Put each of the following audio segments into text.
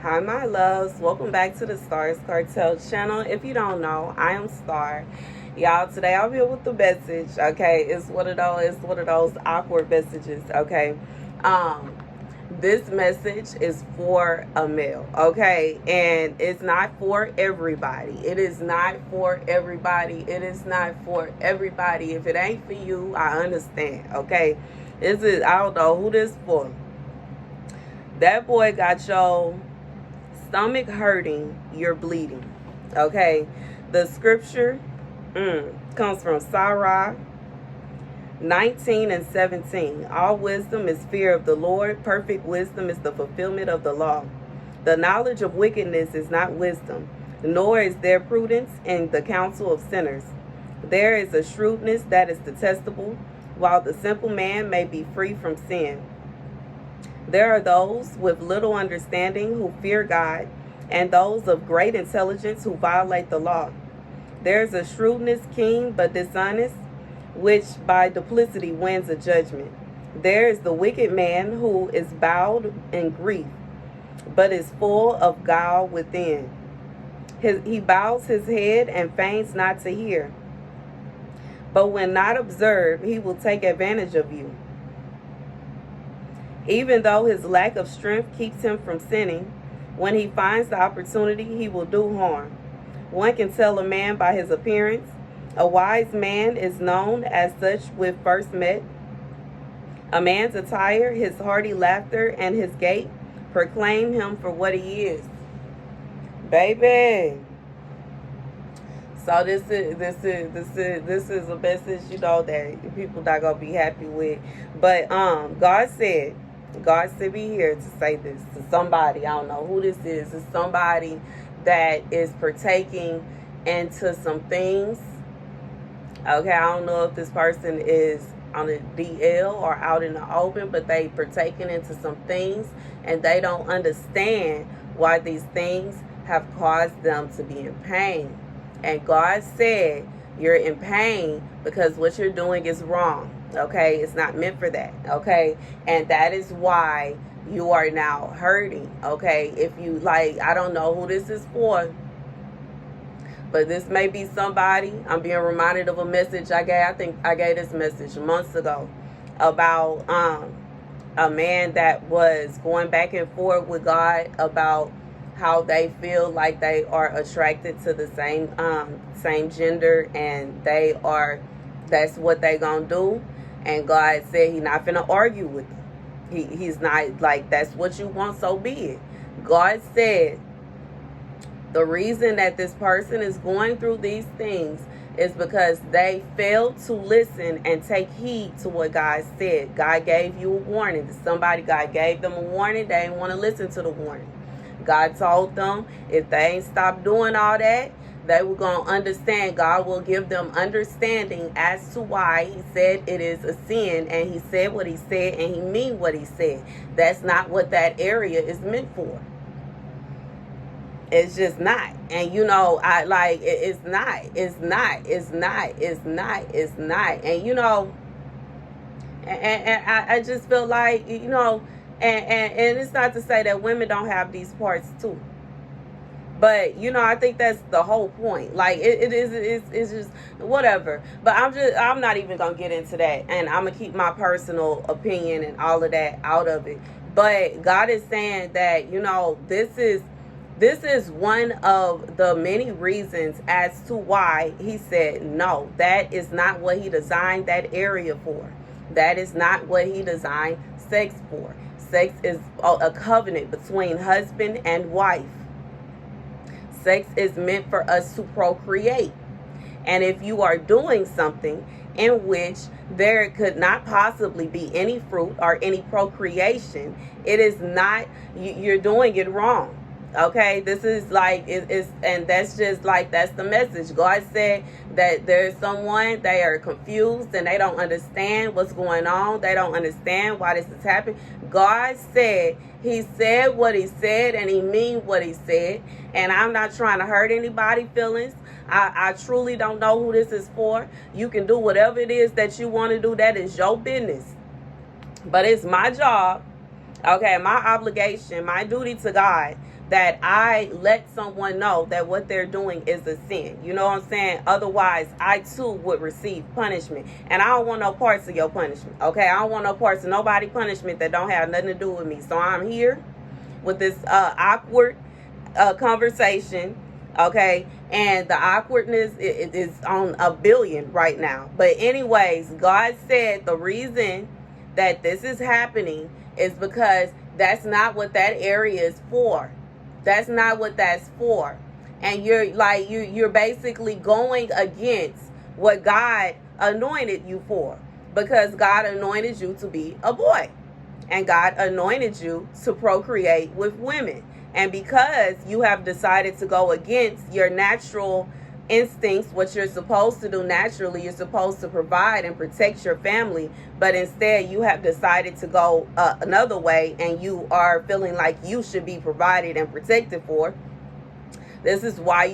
Hi, my loves. Welcome back to the Starscartel channel. If you don't know, I am Star. Y'all, today I'll be here with the message. Okay, it's one of those awkward messages. Okay, this message is for a male. Okay, and it's not for everybody. It is not for everybody. It is not for everybody. If it ain't for you, I understand. Okay, I don't know who this for. That boy got your stomach hurting, you're bleeding. Okay, the scripture comes from Sarah 19 and 17. All wisdom is fear of the Lord. Perfect wisdom is the fulfillment of the law. The knowledge of wickedness is not wisdom, nor is there prudence in the counsel of sinners. There is a shrewdness that is detestable, while the simple man may be free from sin. There are those with little understanding who fear God, and those of great intelligence who violate the law. There is a shrewdness keen but dishonest, which by duplicity wins a judgment. There is the wicked man who is bowed in grief, but is full of guile within. He bows his head and feigns not to hear. But when not observed, he will take advantage of you. Even though his lack of strength keeps him from sinning, when he finds the opportunity, he will do harm. One can tell a man by his appearance. A wise man is known as such when first met. A man's attire, his hearty laughter, and his gait proclaim him for what he is. Baby. So this is a message, that people not gonna be happy with. But God said be here to say this to somebody. I don't know who this is. It's somebody that is partaking into some things. Okay, I don't know if this person is on a DL or out in the open, but they partaking into some things and they don't understand why these things have caused them to be in pain. And God said, you're in pain because what you're doing is wrong. Okay, it's not meant for that. Okay, and that is why you are now hurting. Okay, if you I don't know who this is for, but this may be somebody. I'm being reminded of a message I gave. I think I gave this message months ago about a man that was going back and forth with God about how they feel like they are attracted to the same gender, and that's what they gonna do. And God said He's not gonna argue with them. He's not that's what you want, so be it. God said the reason that this person is going through these things is because they failed to listen and take heed to what God said. God gave you a warning. God gave them a warning. They didn't want to listen to the warning. God told them if they ain't stop doing all that, they were going to understand. God will give them understanding as to why He said it is a sin, and He said what He said, and He mean what He said. That's not what that area is meant for. It's just not. And it's not. And I just feel like, and it's not to say that women don't have these parts too. But I think that's the whole point. It's just whatever. But I'm not even gonna get into that, and I'm gonna keep my personal opinion and all of that out of it. But God is saying that this is one of the many reasons as to why He said no. That is not what He designed that area for. That is not what He designed sex for. Sex is a covenant between husband and wife. Sex is meant for us to procreate. And if you are doing something in which there could not possibly be any fruit or any procreation, it is not, you're doing it wrong. Okay, this is and that's just that's the message. God said that there's someone, they are confused and they don't understand what's going on. They don't understand why this is happening. God said, He said what He said, and He mean what He said. And I'm not trying to hurt anybody's feelings. I truly don't know who this is for. You can do whatever it is that you want to do. That is your business. But it's my job, okay, my obligation, my duty to God that I let someone know that what they're doing is a sin. You know what I'm saying? Otherwise, I too would receive punishment. And I don't want no parts of your punishment. Okay? I don't want no parts of nobody punishment that don't have nothing to do with me. So I'm here with this awkward conversation. Okay? And the awkwardness is on a billion right now. But anyways, God said the reason that this is happening is because that's not what that area is for. That's not what that's for. And you're basically going against what God anointed you for, because God anointed you to be a boy, and God anointed you to procreate with women. And because you have decided to go against your natural instincts, what you're supposed to do naturally, you're supposed to provide and protect your family, but instead you have decided to go another way, and you are feeling like you should be provided and protected for. This is why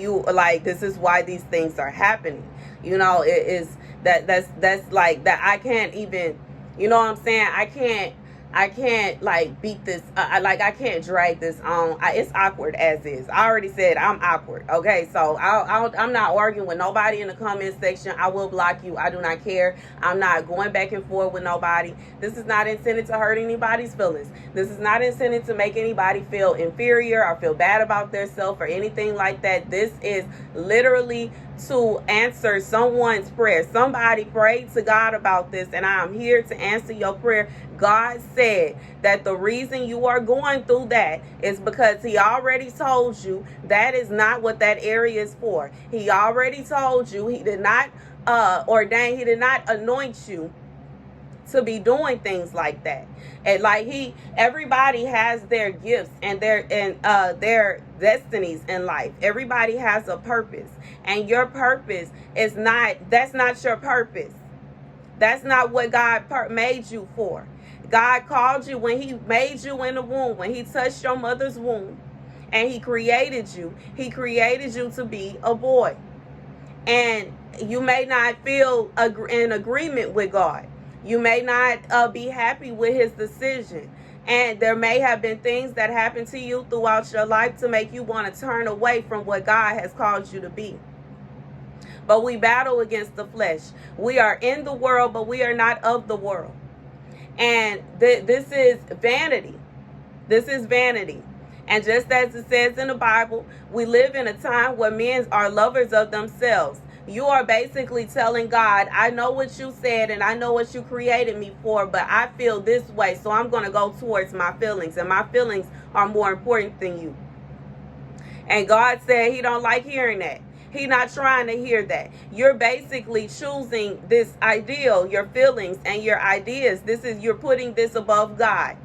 this is why these things are happening. You know, it is that's like that. I can't even, you know what I'm saying? I can't like beat this. I can't drag this on. It's awkward as is. I already said I'm awkward. Okay, so I'm not arguing with nobody in the comment section. I will block you. I do not care. I'm not going back and forth with nobody. This is not intended to hurt anybody's feelings. This is not intended to make anybody feel inferior or feel bad about themselves or anything like that. This is literally to answer someone's prayer. Somebody prayed to God about this, and I'm here to answer your prayer. God said that the reason you are going through that is because he already told you that is not what that area is for. He already told you. He did not ordain, he did not anoint you to be doing things like that. And like everybody has their gifts and their destinies in life. Everybody has a purpose, and your purpose is that's not your purpose. That's not what God made you for. God called you when he made you in the womb, when he touched your mother's womb, and he created you to be a boy. And you may not feel in agreement with God. You may not be happy with his decision. And there may have been things that happened to you throughout your life to make you want to turn away from what God has called you to be. But we battle against the flesh. We are in the world, but we are not of the world. And this is vanity. This is vanity. And just as it says in the Bible, we live in a time where men are lovers of themselves. You are basically telling God, I know what you said and I know what you created me for, but I feel this way, so I'm going to go towards my feelings, and my feelings are more important than you. And God said he don't like hearing that. He's not trying to hear that. You're basically choosing this ideal, your feelings and your ideas. You're putting this above God.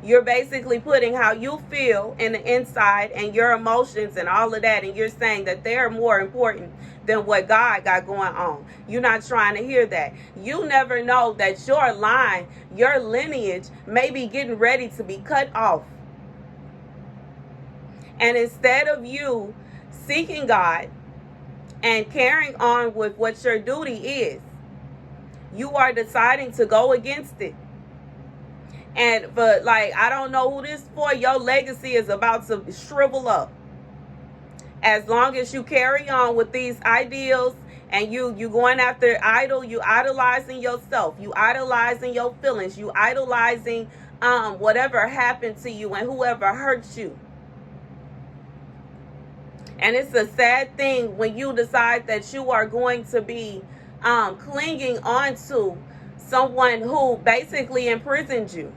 You're basically putting how you feel in the inside and your emotions and all of that, and you're saying that they're more important than what God got going on. You're not trying to hear that. You never know that your line, your lineage may be getting ready to be cut off. And instead of you seeking God and carrying on with what your duty is, you are deciding to go against it. But I don't know who this for. Your legacy is about to shrivel up. As long as you carry on with these ideals and you going after you idolizing yourself, you idolizing your feelings, you idolizing whatever happened to you and whoever hurt you. And it's a sad thing when you decide that you are going to be clinging onto someone who basically imprisoned you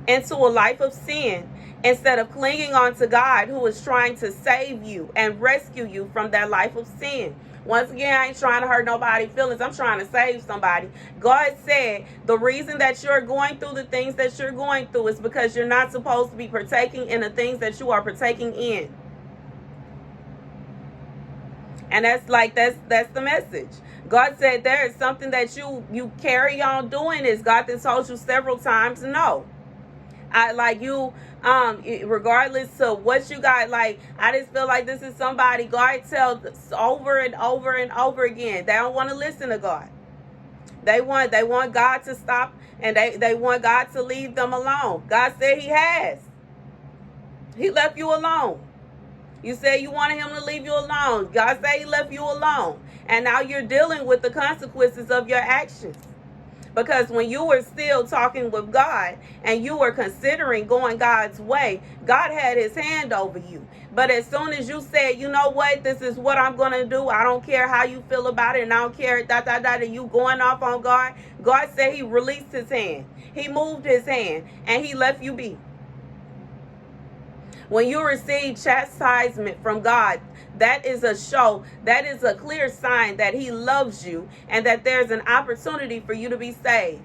into a life of sin, instead of clinging on to God, who is trying to save you and rescue you from that life of sin. Once again, I ain't trying to hurt nobody's feelings. I'm trying to save somebody. God said the reason that you're going through the things that you're going through is because you're not supposed to be partaking in the things that you are partaking in. And that's the message. God said there is something that you carry on doing this. God has told you several times no. Regardless of what you got, I just feel like this is somebody God tells over and over and over again. They don't want to listen to God. They want God to stop, and they want God to leave them alone. God said he has. He left you alone. You said you wanted him to leave you alone. God said he left you alone. And now you're dealing with the consequences of your actions. Because when you were still talking with God and you were considering going God's way, God had his hand over you. But as soon as you said, you know what, this is what I'm going to do. I don't care how you feel about it. And I don't care, and you going off on God. God said he released his hand. He moved his hand and he left you be. When you receive chastisement from God, that is a show, that is a clear sign that he loves you and that there's an opportunity for you to be saved.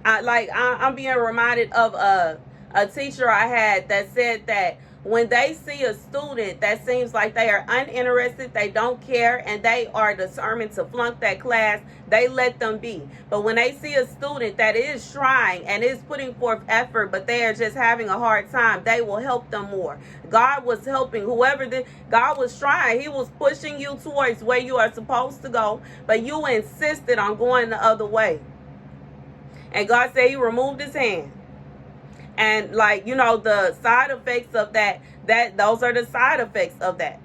I'm being reminded of a teacher I had that said that when they see a student that seems like they are uninterested, they don't care, and they are determined to flunk that class, they let them be. But when they see a student that is trying and is putting forth effort, but they are just having a hard time, they will help them more. God was helping God was trying. He was pushing you towards where you are supposed to go, but you insisted on going the other way. And God said he removed his hand. And the side effects of that those are the side effects of that.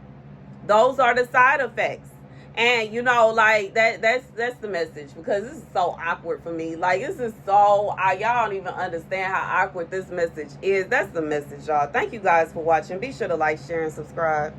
Those are the side effects. And that's the message, because this is so awkward for me. This is so y'all don't even understand how awkward this message is. That's the message, y'all. Thank you guys for watching. Be sure to like, share, and subscribe.